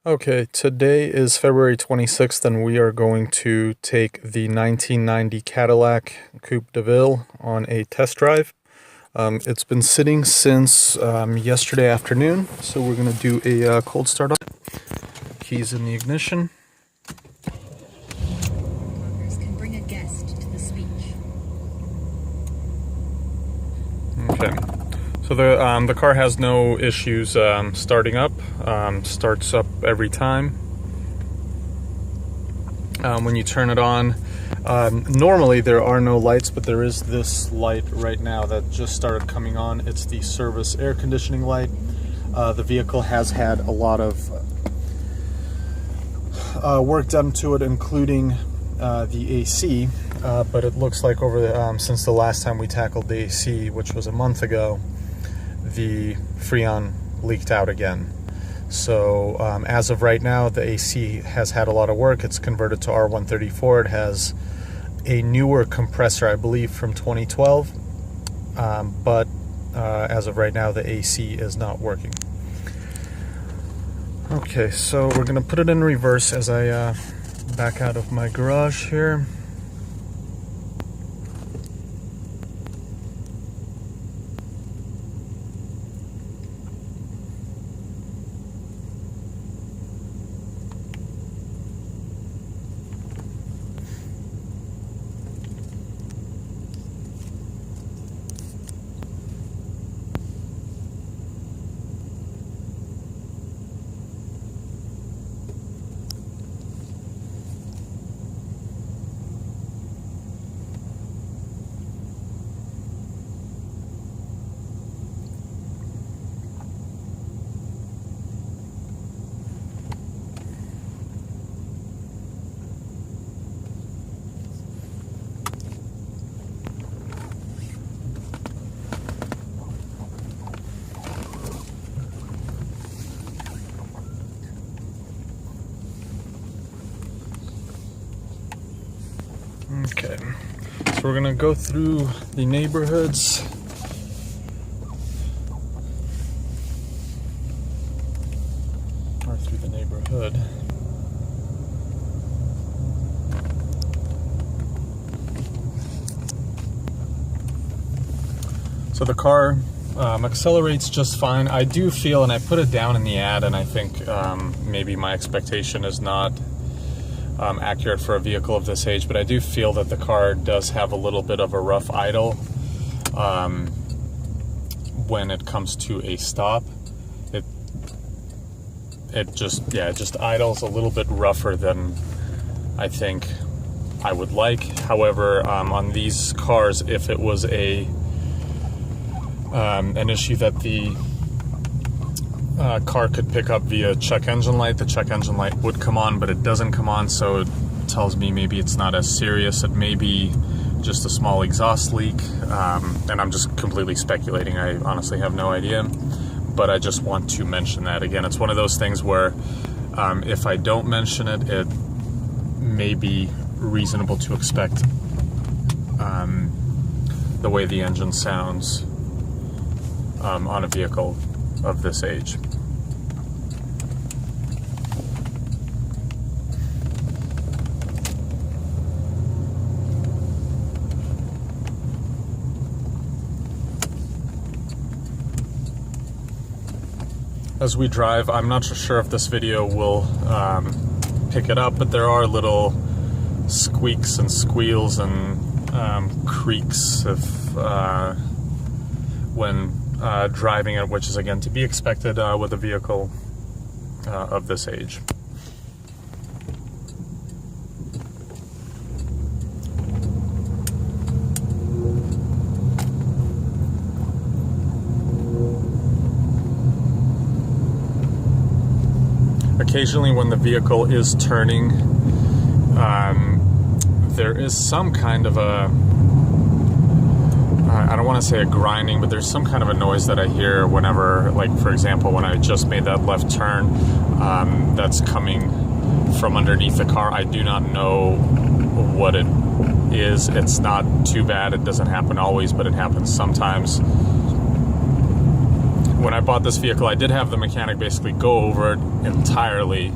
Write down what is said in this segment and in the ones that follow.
Okay, today is February 26th, and we are going to take the 1990 Cadillac Coupe DeVille on a test drive. It's been sitting since yesterday afternoon, so we're going to do a cold start on it. Keys in the ignition. Can bring a guest to the speech. Okay. So the car has no issues starting up. Starts up every time. When you turn it on, normally there are no lights, but there is this light right now that just started coming on. It's the service air conditioning light. The vehicle has had a lot of work done to it, including the AC, but it looks like since the last time we tackled the AC, which was a month ago, the Freon leaked out again. So as of right now, the AC has had a lot of work. It's converted to R134. It has a newer compressor, I believe, from 2012, but as of right now, the AC is not working. Okay, so we're gonna put it in reverse as I back out of my garage here. Okay, so we're gonna go through the neighborhoods. Or through the neighborhood. So the car accelerates just fine. I do feel, and I put it down in the ad, and I think maybe my expectation is not accurate for a vehicle of this age, but I do feel that the car does have a little bit of a rough idle when it comes to a stop. It just idles a little bit rougher than I think I would like. However, on these cars, if it was an issue that the car could pick up via check engine light, the check engine light would come on, but it doesn't come on, so it tells me maybe it's not as serious. It may be just a small exhaust leak, and I'm just completely speculating. I honestly have no idea, but I just want to mention that. Again, it's one of those things where if I don't mention it, it may be reasonable to expect the way the engine sounds on a vehicle of this age. As we drive, I'm not sure if this video will pick it up, but there are little squeaks and squeals and creaks when driving it, which is again to be expected with a vehicle of this age. Occasionally when the vehicle is turning, there is some kind of a, I don't want to say a grinding, but there's some kind of a noise that I hear whenever, like for example, when I just made that left turn, that's coming from underneath the car. I do not know what it is. It's not too bad. It doesn't happen always, but it happens sometimes. when I bought this vehicle, I did have the mechanic basically go over it entirely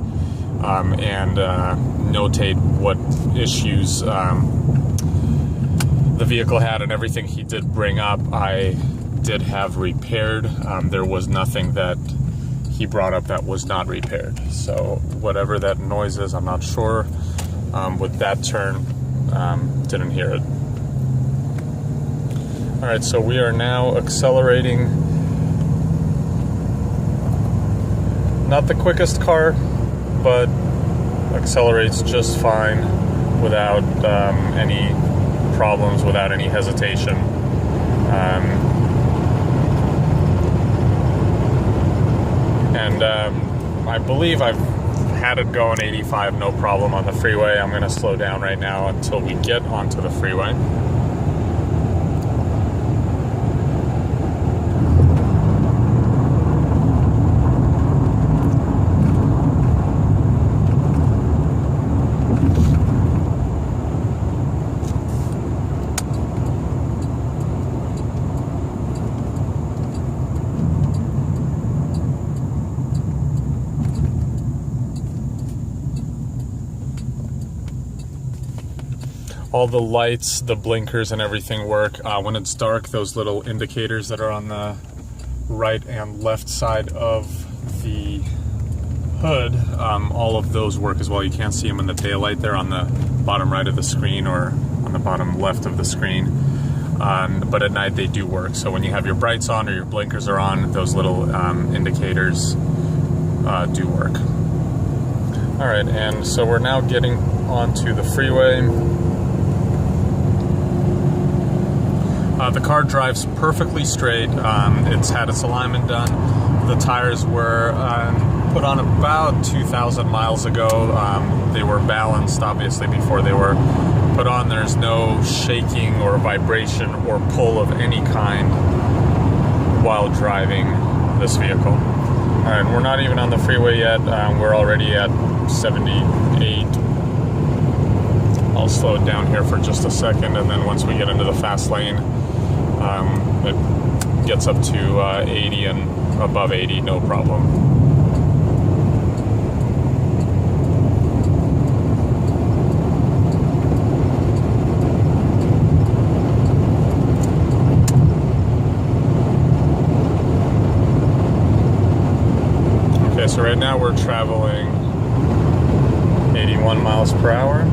and notate what issues the vehicle had, and everything he did bring up I did have repaired. There was nothing that he brought up that was not repaired. So whatever that noise is, I'm not sure. With that turn, didn't hear it. All right, so we are now accelerating. Not the quickest car, but accelerates just fine without any problems, without any hesitation. And I believe I've had it going 85 no problem on the freeway. I'm going to slow down right now until we get onto the freeway. All the lights, the blinkers, and everything work. When it's dark, those little indicators that are on the right and left side of the hood, all of those work as well. You can't see them in the daylight. They're on the bottom right of the screen or on the bottom left of the screen. But at night they do work. So when you have your brights on or your blinkers are on, those little indicators do work. All right, and so we're now getting onto the freeway. The car drives perfectly straight. It's had its alignment done. The tires were put on about 2,000 miles ago. They were balanced, obviously, before they were put on. There's no shaking or vibration or pull of any kind while driving this vehicle. All right, we're not even on the freeway yet. We're already at 78. I'll slow it down here for just a second, and then once we get into the fast lane, it gets up to 80 and above 80, no problem. Okay, so right now we're traveling 81 miles per hour.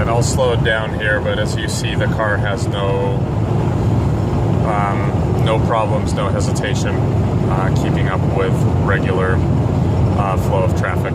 I'll slow it down here, but as you see, the car has no problems, no hesitation keeping up with regular flow of traffic.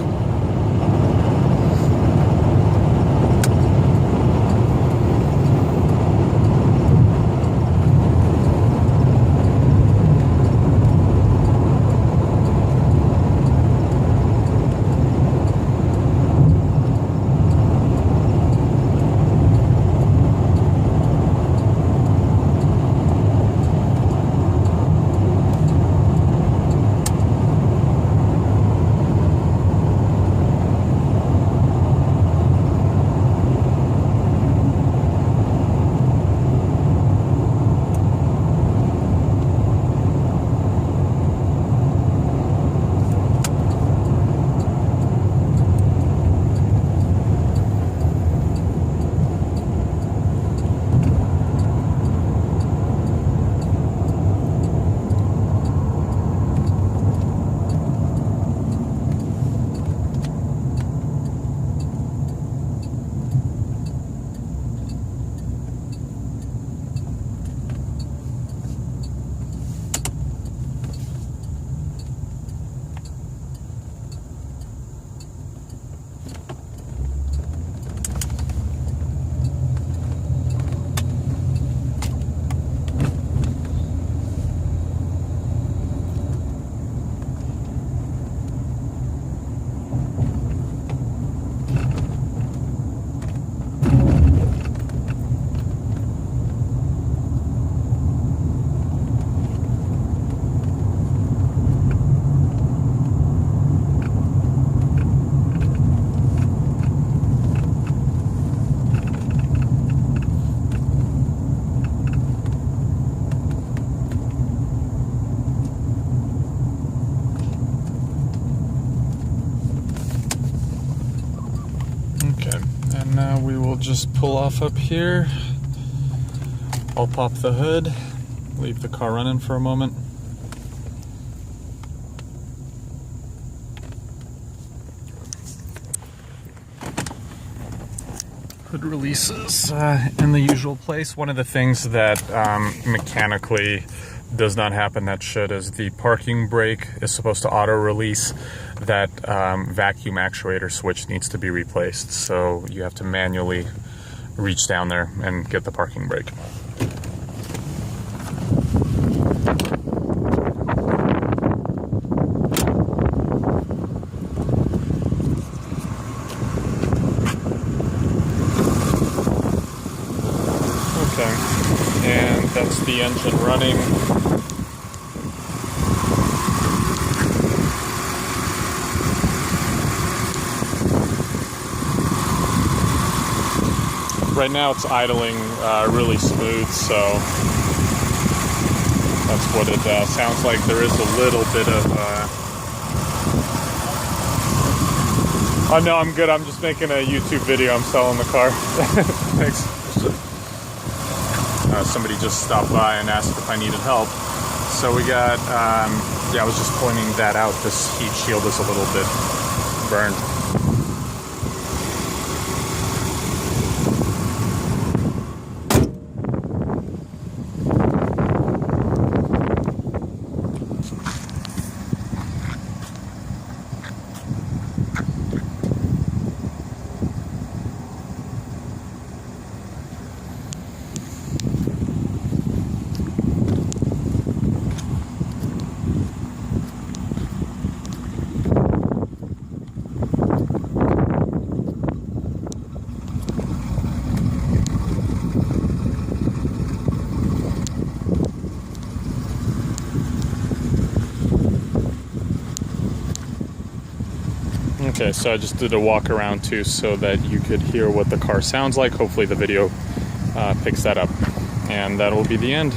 Okay, and now we will just pull off up here. I'll pop the hood, leave the car running for a moment. Hood releases in the usual place. One of the things that mechanically does not happen that should is the parking brake is supposed to auto release. That vacuum actuator switch needs to be replaced, so you have to manually reach down there and get the parking brake. Okay, and that's the engine running. Right now it's idling really smooth, so that's what it sounds like. There is a little bit of... Oh no, I'm good. I'm just making a YouTube video. I'm selling the car. Thanks. Somebody just stopped by and asked if I needed help. So we got, yeah, I was just pointing that out. This heat shield is a little bit burned. Okay, so I just did a walk around too so that you could hear what the car sounds like. Hopefully the video picks that up. And that will be the end.